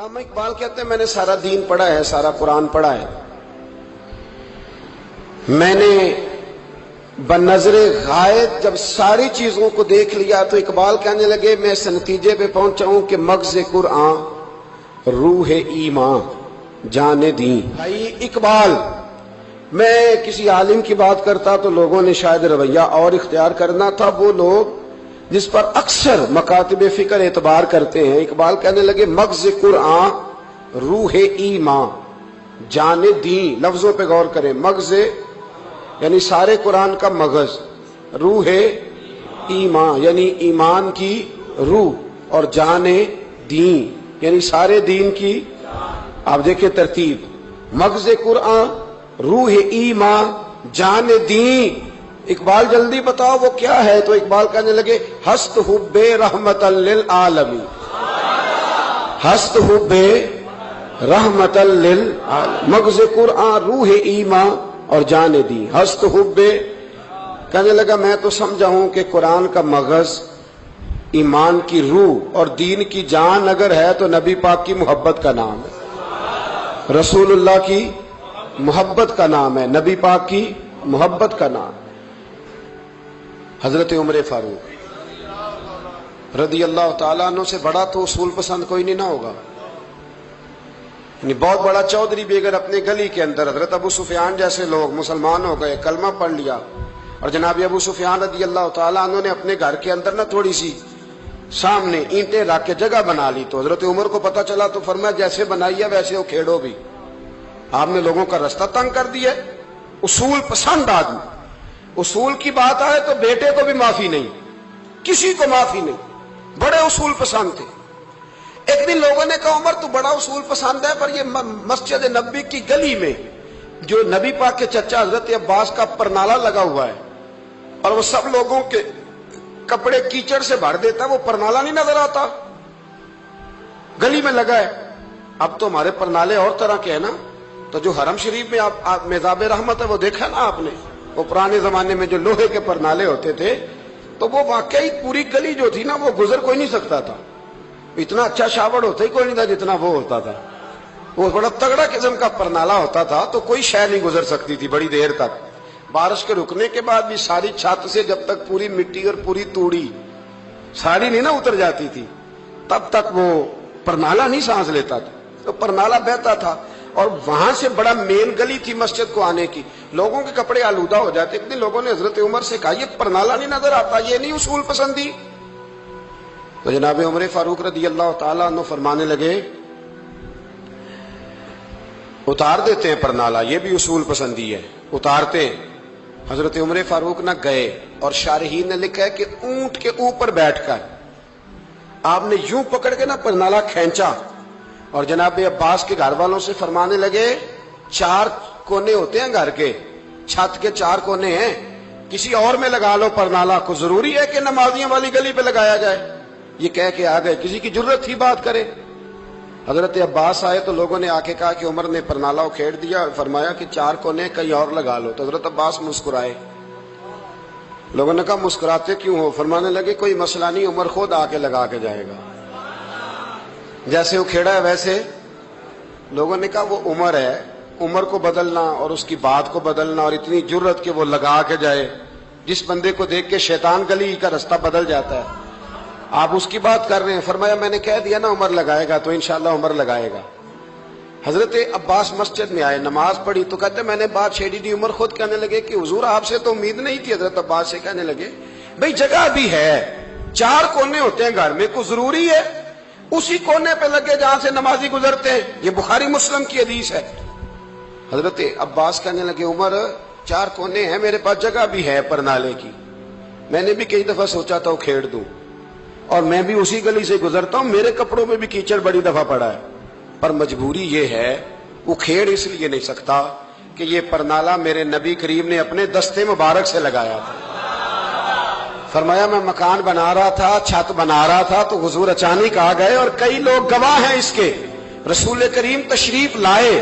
علامہ اقبال کہتے ہیں میں نے سارا دین پڑھا ہے، سارا قرآن پڑھا ہے، میں نے بنظر غائب جب ساری چیزوں کو دیکھ لیا تو اقبال کہنے لگے میں اس نتیجے پہ پہنچا ہوں کہ مغز قرآن روح ایمان جان دین۔ بھائی اقبال، میں کسی عالم کی بات کرتا تو لوگوں نے شاید رویہ اور اختیار کرنا تھا، وہ لوگ جس پر اکثر مکاتب فکر اعتبار کرتے ہیں۔ اقبال کہنے لگے مغز قرآن روح ایمان جان دین۔ لفظوں پہ غور کریں، مغز یعنی سارے قرآن کا مغز، روح ایمان یعنی ایمان کی روح، اور جان دین یعنی سارے دین کی۔ آپ دیکھیں ترتیب، مغز قرآن روح ایمان جان دین۔ اقبال جلدی بتاؤ وہ کیا ہے؟ تو اقبال کہنے لگے ہست حب رحمت للعالمین، ہست حب رحمت للعالمین، مغز قرآن روح ایمان اور جان دین، ہست حب۔ کہنے لگا میں تو سمجھا ہوں کہ قرآن کا مغز ایمان کی روح اور دین کی جان اگر ہے تو نبی پاک کی محبت کا نام ہے، رسول اللہ کی محبت کا نام ہے، نبی پاک کی محبت کا نام۔ حضرت عمر فاروق رضی اللہ تعالیٰ عنہ سے بڑا تو اصول پسند کوئی نہیں نہ ہوگا، یعنی بہت بڑا چودھری بھی اگر اپنے گلی کے اندر، حضرت ابو سفیان جیسے لوگ مسلمان ہو گئے، کلمہ پڑھ لیا، اور جناب ابو سفیان رضی اللہ تعالیٰ عنہ نے اپنے گھر کے اندر نہ تھوڑی سی سامنے اینٹیں رکھ کے جگہ بنا لی، تو حضرت عمر کو پتہ چلا تو فرمایا جیسے بنائی ہے ویسے وہ کھیڑو بھی، آپ نے لوگوں کا رستہ تنگ کر دیا۔ اصول پسند آدمی، اصول کی بات آئے تو بیٹے کو بھی معافی نہیں، کسی کو معافی نہیں، بڑے اصول پسند تھے۔ ایک دن لوگوں نے کہا عمر تو بڑا اصول پسند ہے، پر یہ مسجد نبی کی گلی میں جو نبی پاک کے چچا حضرت عباس کا پرنالہ لگا ہوا ہے اور وہ سب لوگوں کے کپڑے کیچڑ سے بھر دیتا ہے، وہ پرنالہ نہیں نظر آتا؟ گلی میں لگا ہے۔ اب تو ہمارے پرنالے اور طرح کے ہیں نا، تو جو حرم شریف میں آپ میزاب رحمت ہے وہ دیکھا نا آپ نے، وہ پرانے زمانے میں جو لوہے کے پرنالے ہوتے تھے، تو وہ واقعی پوری گلی جو تھی نا وہ گزر کوئی نہیں سکتا تھا، اتنا اچھا شاور ہوتا ہی کوئی نہیں تھا جتنا وہ ہوتا تھا، وہ بڑا تگڑا قسم کا پرنالہ ہوتا تھا، تو کوئی شے نہیں گزر سکتی تھی بڑی دیر تک۔ بارش کے رکنے کے بعد بھی ساری چھت سے جب تک پوری مٹی اور پوری توڑی ساری نہیں نا اتر جاتی تھی تب تک وہ پرنالہ نہیں سانس لیتا تھا، تو پرنالہ بہتا تھا، اور وہاں سے بڑا مین گلی تھی مسجد کو آنے کی، لوگوں کے کپڑے آلودہ ہو جاتے۔ ایک دن لوگوں نے حضرت عمر سے کہا یہ پرنالہ نہیں نظر آتا، یہ نہیں اصول پسندی؟ تو جناب عمر فاروق رضی اللہ تعالیٰ عنہ فرمانے لگے اتار دیتے ہیں پرنالہ، یہ بھی اصول پسندی ہے، اتارتے ہیں۔ حضرت عمر فاروق نہ گئے، اور شارحین نے لکھا ہے کہ اونٹ کے اوپر بیٹھ کر آپ نے یوں پکڑ کے نا پرنالہ کھینچا، اور جناب عباس کے گھر والوں سے فرمانے لگے 4 کونے ہوتے ہیں گھر کے، چھت کے 4 کونے ہیں، کسی اور میں لگا لو پرنالہ کو، ضروری ہے کہ نمازیوں والی گلی پہ لگایا جائے؟ یہ کہہ کے آ گئے، کسی کی جرت تھی بات کرے؟ حضرت عباس آئے تو لوگوں نے آ کے کہا کہ عمر نے پرنالہ کھیڑ دیا، فرمایا کہ 4 کونے کہیں اور لگا لو۔ تو حضرت عباس مسکرائے، لوگوں نے کہا مسکراتے کیوں ہو؟ فرمانے لگے کوئی مسئلہ نہیں، عمر خود آ کے لگا کے جائے گا، جیسے وہ کھیڑا ہے ویسے۔ لوگوں نے کہا وہ عمر ہے، عمر کو بدلنا اور اس کی بات کو بدلنا، اور اتنی جرت کہ وہ لگا کے جائے، جس بندے کو دیکھ کے شیطان گلی کا رستہ بدل جاتا ہے، آپ اس کی بات کر رہے ہیں۔ فرمایا میں نے کہہ دیا نا عمر لگائے گا، تو انشاءاللہ عمر لگائے گا۔ حضرت عباس مسجد میں آئے، نماز پڑھی تو کہتے میں نے بات چھیڑی تھی، عمر خود کہنے لگے کہ حضور آپ سے تو امید نہیں تھی۔ حضرت عباس سے کہنے لگے بھئی جگہ بھی ہے، 4 کونے ہوتے ہیں گھر میں، کوئی ضروری ہے اسی کونے پہ لگے جہاں سے نمازی گزرتے ہیں؟ یہ بخاری مسلم کی حدیث ہے۔ حضرت عباس کہنے لگے عمر 4 کونے ہیں، میرے پاس جگہ بھی ہے پرنالے کی، میں نے بھی کئی دفعہ سوچا تھا وہ کھیڑ دوں، اور میں بھی اسی گلی سے گزرتا ہوں، میرے کپڑوں میں بھی کیچڑ بڑی دفعہ پڑا ہے، پر مجبوری یہ ہے وہ کھیڑ اس لیے نہیں سکتا کہ یہ پرنالہ میرے نبی کریم نے اپنے دستے مبارک سے لگایا تھا۔ فرمایا میں مکان بنا رہا تھا، چھت بنا رہا تھا، تو حضور اچانک آ گئے، اور کئی لوگ گواہ ہیں اس کے، رسول کریم تشریف لائے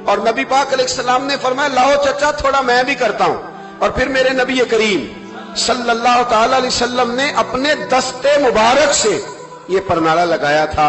اور نبی پاک علیہ السلام نے فرمایا لاؤ چچا تھوڑا میں بھی کرتا ہوں، اور پھر میرے نبی کریم صلی اللہ تعالی علیہ وسلم نے اپنے دستے مبارک سے یہ پرنالہ لگایا تھا،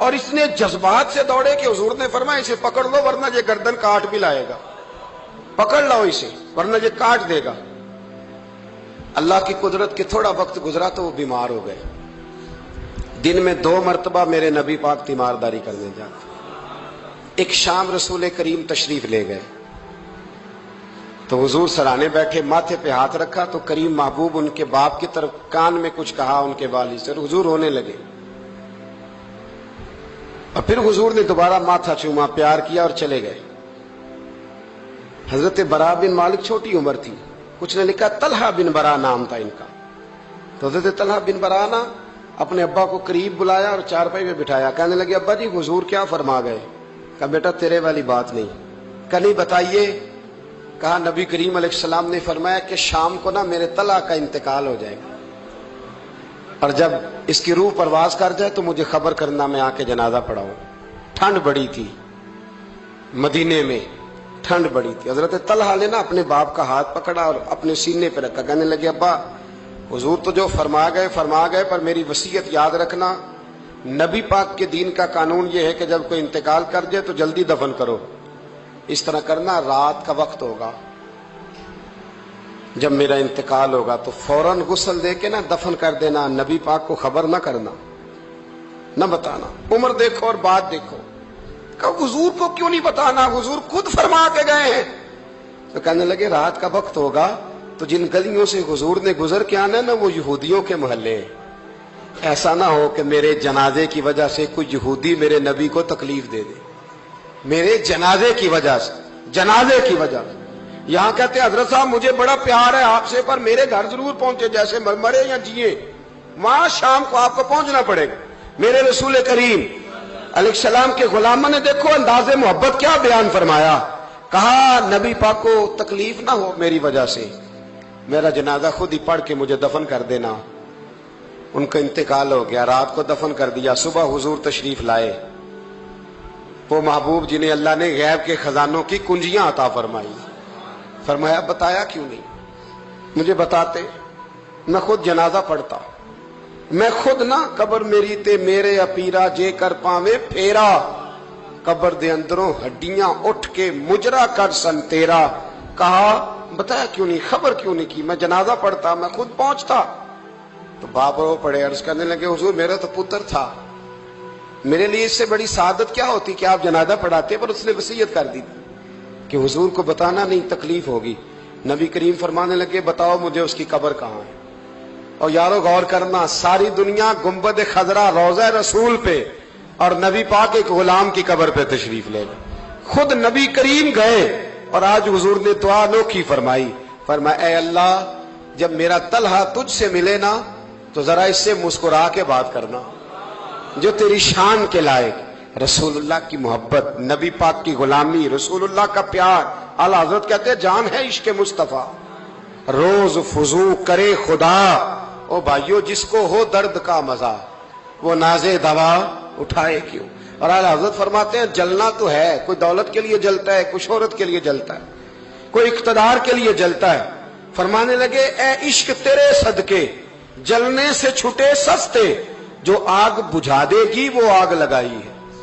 اور اس نے جذبات سے دوڑے کہ حضور نے فرمایا اسے پکڑ لو ورنہ یہ گردن کاٹ بھی لائے گا، پکڑ لو اسے ورنہ یہ کاٹ دے گا۔ اللہ کی قدرت کے تھوڑا وقت گزرا تو وہ بیمار ہو گئے۔ دن میں 2 مرتبہ میرے نبی پاک تیمارداری کرنے جاتے۔ ایک شام رسول کریم تشریف لے گئے تو حضور سرانے بیٹھے، ماتھے پہ ہاتھ رکھا تو کریم محبوب ان کے باپ کی طرف کان میں کچھ کہا ان کے والد سے، حضور رونے لگے، اور پھر حضور نے دوبارہ ماتھا چوما، پیار کیا اور چلے گئے۔ حضرت برا بن مالک چھوٹی عمر تھی، کچھ نے لکھا طلحہ بن برا نام تھا ان کا، تو حضرت طلحہ بن برا نا اپنے ابا کو قریب بلایا اور چارپائی پہ بٹھایا، کہنے لگے ابا جی حضور کیا فرما گئے؟ کہا بیٹا تیرے والی بات نہیں۔ کہا نہیں بتائیے؟ کہا نبی کریم علیہ السلام نے فرمایا کہ شام کو نا میرے طلحہ کا انتقال ہو جائے گا، اور جب اس کی روح پرواز کر جائے تو مجھے خبر کرنا، میں آ کے جنازہ پڑھاؤں۔ ٹھنڈ بڑی تھی مدینے میں، ٹھنڈ بڑی تھی۔ حضرت طلحہ نے نا اپنے باپ کا ہاتھ پکڑا اور اپنے سینے پہ رکھا، کہنے لگے ابا حضور تو جو فرما گئے پر میری وصیت یاد رکھنا، نبی پاک کے دین کا قانون یہ ہے کہ جب کوئی انتقال کر جائے تو جلدی دفن کرو، اس طرح کرنا رات کا وقت ہوگا، جب میرا انتقال ہوگا تو فوراً غسل دے کے نا دفن کر دینا، نبی پاک کو خبر نہ کرنا، نہ بتانا، عمر دیکھو اور بات دیکھو۔ کہ حضور کو کیوں نہیں بتانا، حضور خود فرما کے گئے ہیں۔ تو کہنے لگے رات کا وقت ہوگا تو جن گلیوں سے حضور نے گزر کے آنا نا وہ یہودیوں کے محلے ہیں، ایسا نہ ہو کہ میرے جنازے کی وجہ سے کوئی یہودی میرے نبی کو تکلیف دے دے، میرے جنازے کی وجہ سے، جنازے کی وجہ سے۔ یہاں کہتے ہیں حضرت صاحب مجھے بڑا پیار ہے آپ سے، پر میرے گھر ضرور پہنچے، جیسے مرے یا جیے وہاں شام کو آپ کو پہنچنا پڑے گا۔ میرے رسول کریم علیہ السلام کے غلاموں نے دیکھو انداز محبت کیا بیان فرمایا، کہا نبی پاک کو تکلیف نہ ہو میری وجہ سے، میرا جنازہ خود ہی پڑھ کے مجھے دفن کر دینا۔ ان کا انتقال ہو گیا، رات کو دفن کر دیا، صبح حضور تشریف لائے، وہ محبوب جنہیں اللہ نے غیب کے خزانوں کی کنجیاں عطا فرمائی۔ فرمایا بتایا کیوں نہیں؟ مجھے بتاتے، میں خود جنازہ پڑھتا، میں خود نہ قبر میری تے میرے اپیرا جے کر پاویں پھیرا، قبر دے اندروں ہڈیاں اٹھ کے مجرا کر سن تیرا۔ کہا بتایا کیوں نہیں، خبر کیوں نہیں کی؟ میں جنازہ پڑھتا، میں خود پہنچتا۔ تو باپ رو پڑے، عرض کرنے لگے حضور میرا تو پتر تھا، میرے لیے اس سے بڑی سعادت کیا ہوتی کہ آپ جنازہ پڑھاتے، پر اس نے وصیت کر دی کہ حضور کو بتانا نہیں، تکلیف ہوگی۔ نبی کریم فرمانے لگے بتاؤ مجھے اس کی قبر کہاں ہے۔ اور یارو غور کرنا، ساری دنیا گنبد خضرا روضہ رسول پہ اور نبی پاک ایک غلام کی قبر پہ تشریف لے گئے، خود نبی کریم گئے، اور آج حضور نے دعا انوکھی فرمائی، فرمایا اے اللہ جب میرا طلحہ تجھ سے ملے نا تو ذرا اس سے مسکرا کے بات کرنا جو تیری شان کے لائق۔ رسول اللہ کی محبت، نبی پاک کی غلامی، رسول اللہ کا پیار۔ اعلیٰ حضرت کہتے ہیں جان ہے عشق مصطفیٰ، روز فضو کرے خدا، او بھائیو جس کو ہو درد کا مزہ وہ نازے دوا اٹھائے کیوں۔ اور اعلیٰ حضرت فرماتے ہیں جلنا تو ہے، کوئی دولت کے لیے جلتا ہے، کوئی شہرت کے لیے جلتا ہے، کوئی اقتدار کے لیے جلتا ہے۔ فرمانے لگے اے عشق تیرے صدقے جلنے سے چھٹے سستے، جو آگ بجھا دے گی وہ آگ لگائی ہے۔